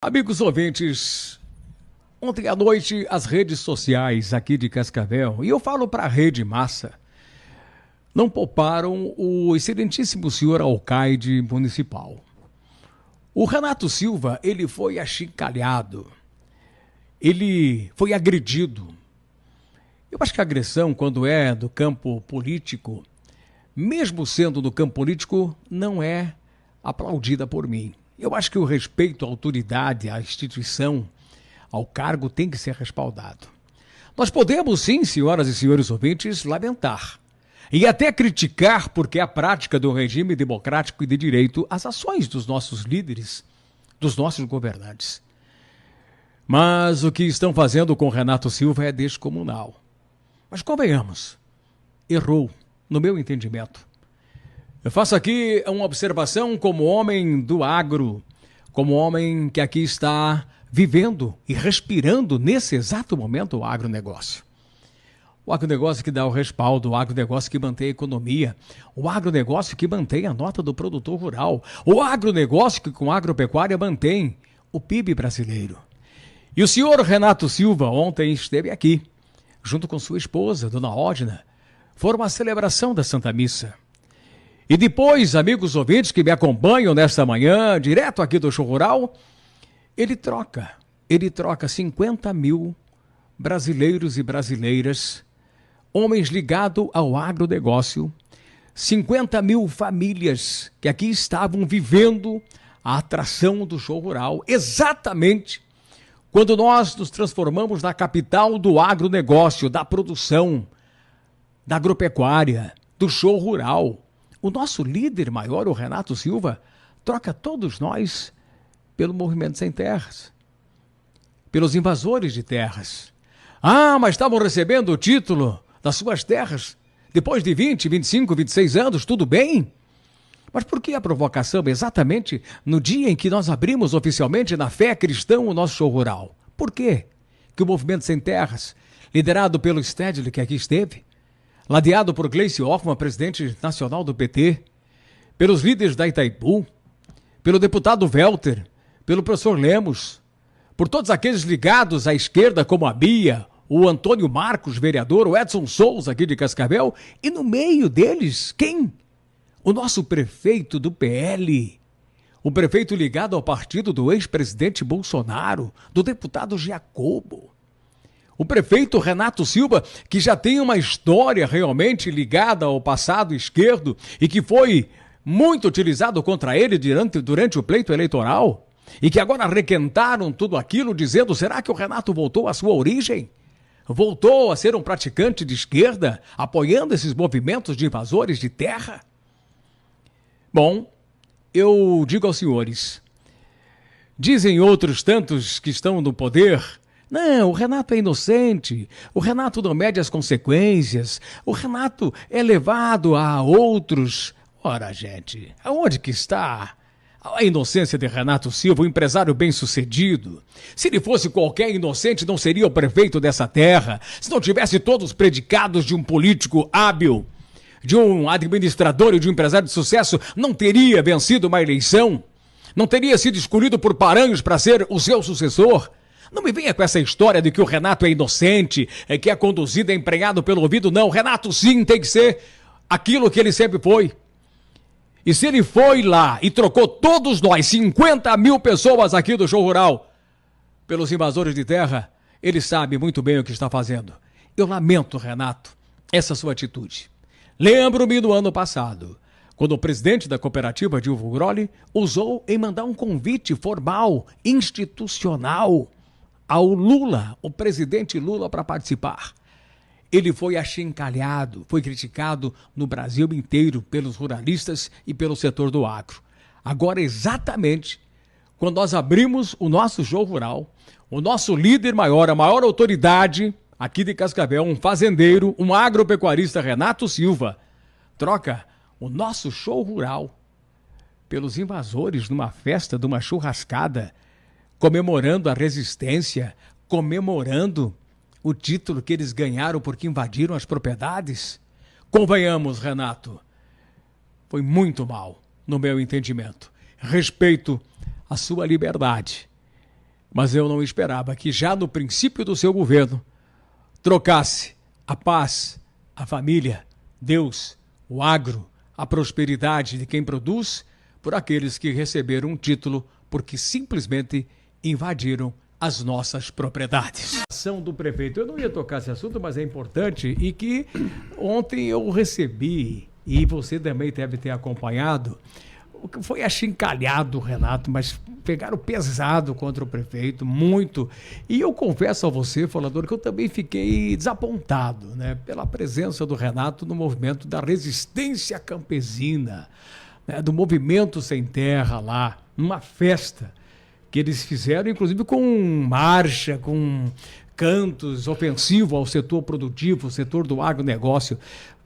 Amigos ouvintes, ontem à noite as redes sociais aqui de Cascavel, e eu falo para a rede massa, não pouparam o excelentíssimo senhor alcaide municipal. O Renato Silva, ele foi achincalhado, ele foi agredido. Eu acho que a agressão, quando é do campo político, mesmo sendo do campo político, não é aplaudida por mim. Eu acho que o respeito à autoridade, à instituição, ao cargo tem que ser respaldado. Nós podemos sim, senhoras e senhores ouvintes, lamentar e até criticar, porque é a prática do regime democrático e de direito, as ações dos nossos líderes, dos nossos governantes. Mas o que estão fazendo com Renato Silva é descomunal. Mas convenhamos, errou, no meu entendimento. Eu faço aqui uma observação como homem do agro, como homem que aqui está vivendo e respirando nesse exato momento o agronegócio. O agronegócio que dá o respaldo, o agronegócio que mantém a economia, o agronegócio que mantém a nota do produtor rural, o agronegócio que com a agropecuária mantém o PIB brasileiro. E o senhor Renato Silva ontem esteve aqui, junto com sua esposa, Dona Odna, foram à celebração da Santa Missa. E depois, amigos ouvintes que me acompanham nesta manhã, direto aqui do Show Rural, ele troca 50 mil brasileiros e brasileiras, homens ligados ao agronegócio, 50 mil famílias que aqui estavam vivendo a atração do Show Rural, exatamente quando nós nos transformamos na capital do agronegócio, da produção, da agropecuária, do Show Rural. O nosso líder maior, o Renato Silva, troca todos nós pelo Movimento Sem Terras, pelos invasores de terras. Ah, mas estavam recebendo o título das suas terras depois de 20, 25, 26 anos, tudo bem? Mas por que a provocação exatamente no dia em que nós abrimos oficialmente na fé cristã o nosso Show Rural? Por quê que o Movimento Sem Terras, liderado pelo Stedley, que aqui esteve, ladeado por Gleice Hoffmann, presidente nacional do PT, pelos líderes da Itaipu, pelo deputado Welter, pelo professor Lemos, por todos aqueles ligados à esquerda, como a Bia, o Antônio Marcos, vereador, o Edson Souza, aqui de Cascavel, e no meio deles, quem? O nosso prefeito do PL, o prefeito ligado ao partido do ex-presidente Bolsonaro, do deputado Giacobo. O prefeito Renato Silva, que já tem uma história realmente ligada ao passado esquerdo e que foi muito utilizado contra ele durante o pleito eleitoral, e que agora requentaram tudo aquilo dizendo, será que o Renato voltou à sua origem? Voltou a ser um praticante de esquerda, apoiando esses movimentos de invasores de terra? Bom, eu digo aos senhores, dizem outros tantos que estão no poder, não, o Renato é inocente, o Renato não mede as consequências, o Renato é levado a outros. Ora, gente, aonde que está a inocência de Renato Silva, um empresário bem-sucedido? Se ele fosse qualquer inocente, não seria o prefeito dessa terra, se não tivesse todos os predicados de um político hábil, de um administrador e de um empresário de sucesso, não teria vencido uma eleição, não teria sido escolhido por Paranhos para ser o seu sucessor. Não me venha com essa história de que o Renato é inocente, que é conduzido, é emprenhado pelo ouvido. Não, Renato sim tem que ser aquilo que ele sempre foi. E se ele foi lá e trocou todos nós, 50 mil pessoas aqui do Show Rural, pelos invasores de terra, ele sabe muito bem o que está fazendo. Eu lamento, Renato, essa sua atitude. Lembro-me do ano passado, quando o presidente da cooperativa, Dilvo Grolli, ousou em mandar um convite formal, institucional, ao Lula, o presidente Lula, para participar. Ele foi achincalhado, foi criticado no Brasil inteiro pelos ruralistas e pelo setor do agro. Agora, exatamente, quando nós abrimos o nosso Show Rural, o nosso líder maior, a maior autoridade aqui de Cascavel, um fazendeiro, um agropecuarista, Renato Silva, troca o nosso Show Rural pelos invasores numa festa, de uma churrascada, comemorando a resistência, comemorando o título que eles ganharam porque invadiram as propriedades. Convenhamos, Renato, foi muito mal, no meu entendimento. Respeito a sua liberdade. Mas eu não esperava que já no princípio do seu governo trocasse a paz, a família, Deus, o agro, a prosperidade de quem produz por aqueles que receberam um título porque simplesmente invadiram as nossas propriedades. A ação do prefeito, eu não ia tocar esse assunto, mas é importante e que ontem eu recebi, e você também deve ter acompanhado, o que foi achincalhado, Renato, mas pegaram pesado contra o prefeito, muito. E eu confesso a você, falador, que eu também fiquei desapontado, né, pela presença do Renato no movimento da resistência campesina, né, do movimento sem terra lá, numa festa que eles fizeram, inclusive com marcha, com cantos ofensivos ao setor produtivo, ao setor do agronegócio.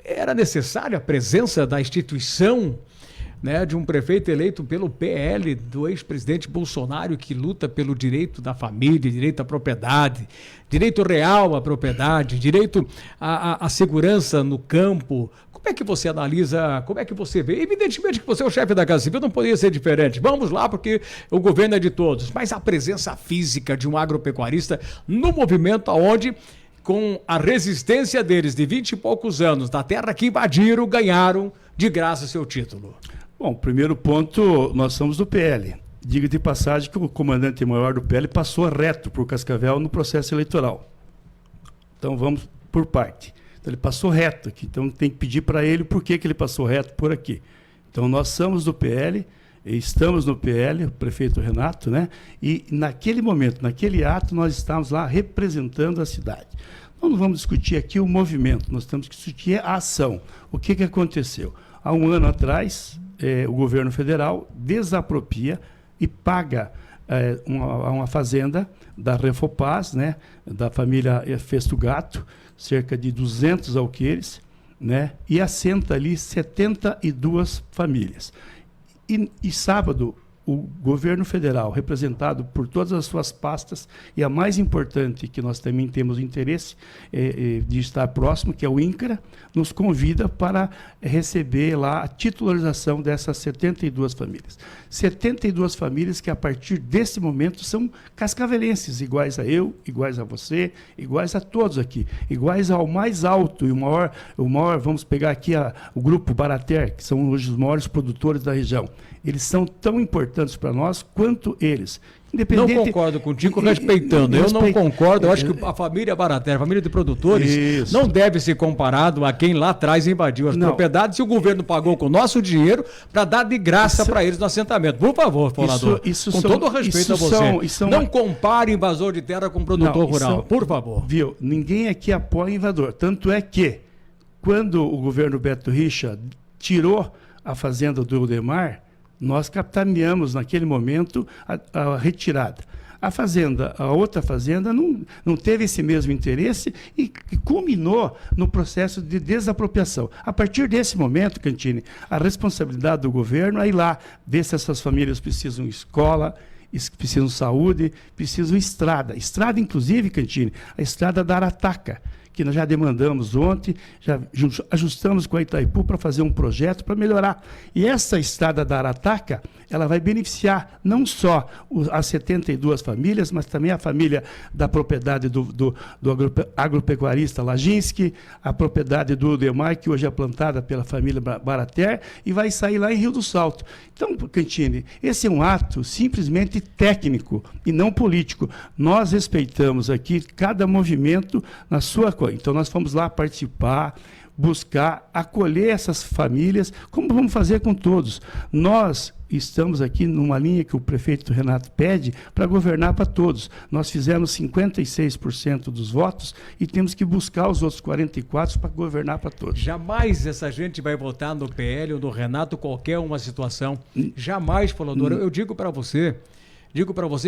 Era necessária a presença da instituição, né, de um prefeito eleito pelo PL, do ex-presidente Bolsonaro, que luta pelo direito da família, direito à propriedade, direito real à propriedade, direito à segurança no campo. Como é que você analisa, como é que você vê? Evidentemente que você é o chefe da Casa Civil, não poderia ser diferente. Vamos lá, porque o governo é de todos. Mas a presença física de um agropecuarista no movimento onde, com a resistência deles de 20 e poucos anos, da terra que invadiram, ganharam de graça seu título. Bom, primeiro ponto, nós somos do PL. Diga de passagem que o comandante-maior do PL passou reto por Cascavel no processo eleitoral. Então vamos por parte. Então, ele passou reto aqui, então tem que pedir para ele por que ele passou reto por aqui. Então nós somos do PL, estamos no PL, o prefeito Renato, né? E naquele momento, naquele ato, nós estávamos lá representando a cidade. Nós não vamos discutir aqui o movimento, nós temos que discutir a ação. O que aconteceu? Há um ano atrás, o governo federal desapropria e paga uma fazenda da Refopaz, né, da família Festo Gato, cerca de 200 alqueires, né, e assenta ali 72 famílias. E sábado, o governo federal, representado por todas as suas pastas, e a mais importante, que nós também temos interesse de estar próximo, que é o INCRA, nos convida para receber lá a titularização dessas 72 famílias. 72 famílias que, a partir desse momento, são cascavelenses, iguais a eu, iguais a você, iguais a todos aqui, iguais ao mais alto e o maior, vamos pegar aqui o grupo Barater, que são hoje os maiores produtores da região. Eles são tão importantes para nós quanto eles. Não concordo contigo, respeitando. Eu não concordo. Eu acho que a família Barater, a família de produtores, não deve ser comparado a quem lá atrás invadiu as propriedades e o governo pagou com o nosso dinheiro para dar de graça para eles no assentamento. Por favor, falador, com todo o respeito a você, não compare invasor de terra com produtor rural, por favor. Viu? Ninguém aqui apoia invasor. Tanto é que, quando o governo Beto Richa tirou a fazenda do Eudemar, nós capitaneamos naquele momento a retirada. A outra fazenda não teve esse mesmo interesse e culminou no processo de desapropriação. A partir desse momento, Cantini, a responsabilidade do governo é ir lá ver se essas famílias precisam de escola, precisam de saúde, precisam de estrada. Estrada, inclusive, Cantini, a estrada da Arataca, que nós já demandamos ontem, já ajustamos com a Itaipu para fazer um projeto para melhorar. E essa estrada da Arataca, ela vai beneficiar não só as 72 famílias, mas também a família da propriedade do agropecuarista Laginski, a propriedade do Udemar, que hoje é plantada pela família Barater, e vai sair lá em Rio do Salto. Então, Cantini, esse é um ato simplesmente técnico e não político. Nós respeitamos aqui cada movimento na sua coisa. Então, nós fomos lá participar, buscar, acolher essas famílias, como vamos fazer com todos. Nós estamos aqui numa linha que o prefeito Renato pede para governar para todos. Nós fizemos 56% dos votos e temos que buscar os outros 44% para governar para todos. Jamais essa gente vai votar no PL ou no Renato qualquer uma situação. Jamais, falador. Eu digo para você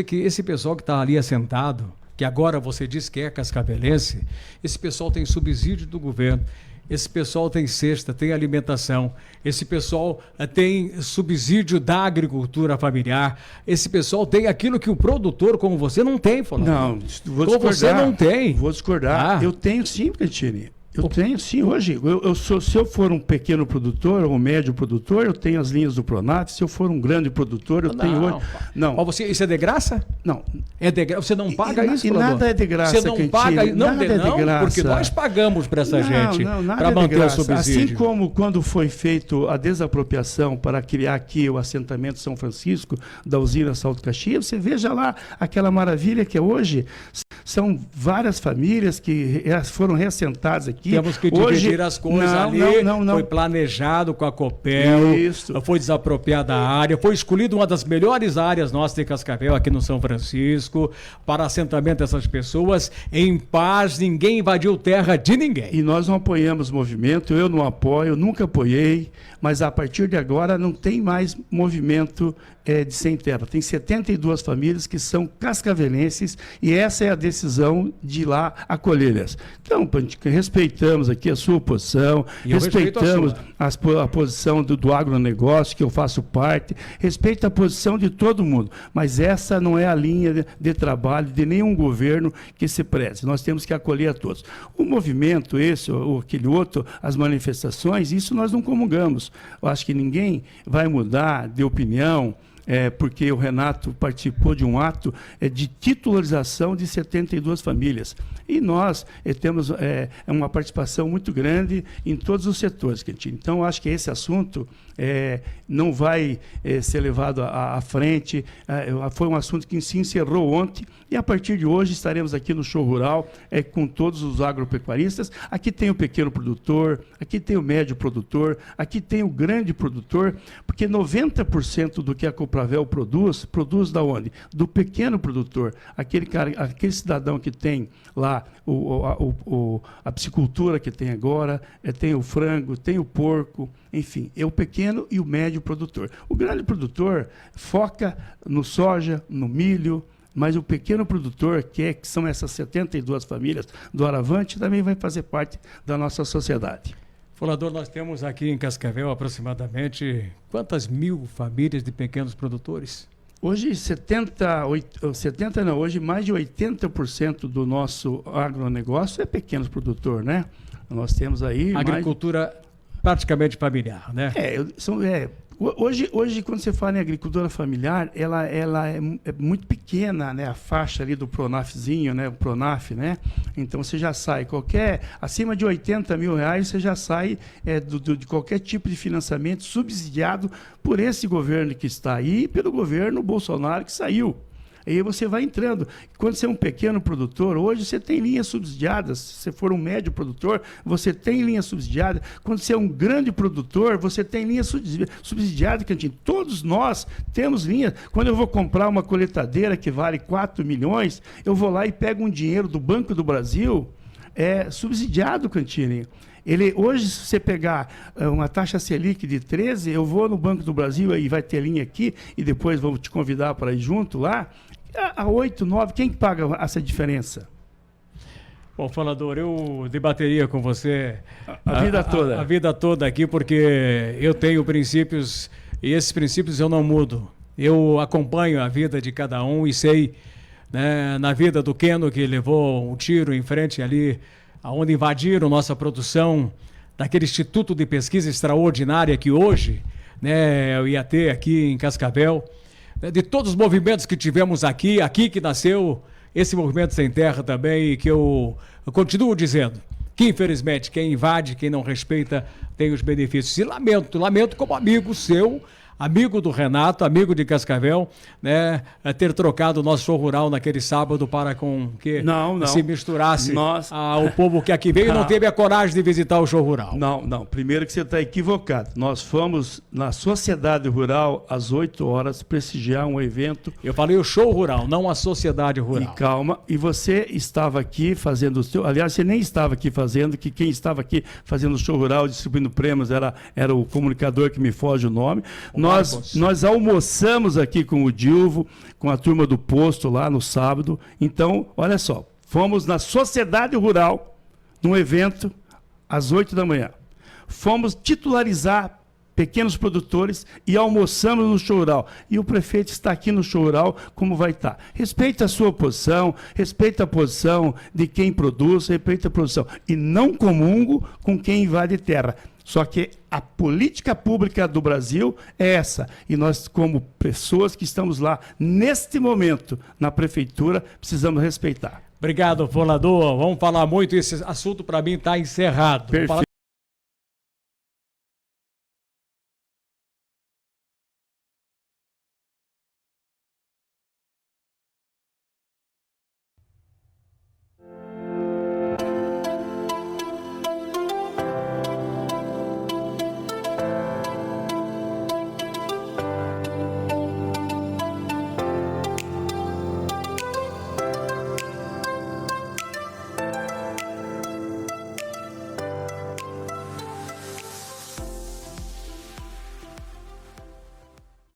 que esse pessoal que está ali assentado, que agora você diz que é cascavelense, esse pessoal tem subsídio do governo, esse pessoal tem cesta, tem alimentação, esse pessoal tem subsídio da agricultura familiar, esse pessoal tem aquilo que o produtor como você não tem, Fernando. Não, vou discordar. Você não tem. Vou discordar. Eu tenho sim, Cantini. Eu tenho, sim, hoje. Se eu for um pequeno produtor ou um médio produtor, eu tenho as linhas do Pronaf. Se eu for um grande produtor, eu tenho hoje. Não. Mas isso é de graça? Não. É de graça? Você não paga isso, E nada é de graça. Você não paga? Não, nada é de graça. Porque nós pagamos para essa gente para manter o subsídio. Assim como quando foi feito a desapropriação para criar aqui o assentamento São Francisco da usina Salto Caxias, você veja lá aquela maravilha que é hoje. São várias famílias que foram reassentadas aqui. Temos que dividir as coisas ali. Não. Foi planejado com a Copel, isso. Foi desapropriada a área, foi escolhida uma das melhores áreas nossas de Cascavel, aqui no São Francisco, para assentamento dessas pessoas, em paz, ninguém invadiu terra de ninguém. E nós não apoiamos o movimento, eu não apoio, nunca apoiei, mas a partir de agora não tem mais movimento de sem terra. Tem 72 famílias que são cascavelenses e essa é a decisão de ir lá acolhê-las. Então, respeitamos aqui a sua posição, respeitamos a posição do agronegócio, que eu faço parte, respeito a posição de todo mundo, mas essa não é a linha de trabalho de nenhum governo que se preze. Nós temos que acolher a todos. O movimento, esse ou aquele outro, as manifestações, isso nós não comungamos. Eu acho que ninguém vai mudar de opinião, porque o Renato participou de um ato de titularização de 72 famílias. E nós temos uma participação muito grande em todos os setores, Quintino. Então, acho que esse assunto não vai ser levado à frente. Foi um assunto que se encerrou ontem e, a partir de hoje, estaremos aqui no Show Rural com todos os agropecuaristas. Aqui tem o pequeno produtor, aqui tem o médio produtor, aqui tem o grande produtor, porque 90% do que a Copravel produz da onde? Do pequeno produtor, aquele cidadão que tem lá a piscicultura que tem agora, tem o frango, tem o porco, enfim, é o pequeno e o médio produtor. O grande produtor foca no soja, no milho, mas o pequeno produtor, que são essas 72 famílias do Aravante, também vai fazer parte da nossa sociedade. Falador, nós temos aqui em Cascavel aproximadamente quantas mil famílias de pequenos produtores? Hoje, hoje mais de 80% do nosso agronegócio é pequeno produtor, né? Nós temos aí... Agricultura praticamente familiar, né? Hoje, quando você fala em agricultura familiar, ela é muito pequena, né? A faixa ali do Pronafzinho, né? O Pronaf, né? Então, você já sai acima de R$80 mil, você já sai de qualquer tipo de financiamento subsidiado por esse governo que está aí e pelo governo Bolsonaro que saiu. Aí você vai entrando. Quando você é um pequeno produtor, hoje você tem linhas subsidiadas. Se você for um médio produtor, você tem linha subsidiada. Quando você é um grande produtor, você tem linha subsidiada, Cantinho. Todos nós temos linhas. Quando eu vou comprar uma coletadeira que vale 4 milhões, eu vou lá e pego um dinheiro do Banco do Brasil, subsidiado, Cantinho. Hoje, se você pegar uma taxa Selic de 13, eu vou no Banco do Brasil e vai ter linha aqui, e depois vou te convidar para ir junto lá, a 8, 9, quem paga essa diferença? Bom, Falador, eu debateria com você a vida toda. A vida toda aqui, porque eu tenho princípios, e esses princípios eu não mudo. Eu acompanho a vida de cada um e sei, né, na vida do Keno, que levou um tiro em frente ali, onde invadiram nossa produção, daquele Instituto de Pesquisa Extraordinária que hoje, né, eu ia ter aqui em Cascavel, né, de todos os movimentos que tivemos aqui que nasceu esse movimento sem terra também, e que eu continuo dizendo que, infelizmente, quem invade, quem não respeita, tem os benefícios. E lamento como amigo seu, amigo do Renato, amigo de Cascavel, né, ter trocado o nosso show rural naquele sábado para com que se misturasse ao povo que aqui veio e não teve a coragem de visitar o show rural. Não. Primeiro que você está equivocado. Nós fomos na Sociedade Rural às 8 horas prestigiar um evento. Eu falei o show rural, não a Sociedade Rural. E calma, e você estava aqui fazendo o seu... Aliás, você nem estava aqui fazendo, que quem estava aqui fazendo o show rural, distribuindo prêmios, era o comunicador que me foge o nome. Nós almoçamos aqui com o Dilvo, com a turma do posto lá no sábado. Então, olha só, fomos na Sociedade Rural, num evento, às 8 da manhã. Fomos titularizar pequenos produtores e almoçamos no show rural. E o prefeito está aqui no show rural, como vai estar? Respeita a sua posição, respeita a posição de quem produz, respeita a posição. E não comungo com quem invade terra. Só que a política pública do Brasil é essa. E nós, como pessoas que estamos lá, neste momento, na prefeitura, precisamos respeitar. Obrigado, Fonador. Vamos falar muito. Esse assunto, para mim, está encerrado. Perfeito.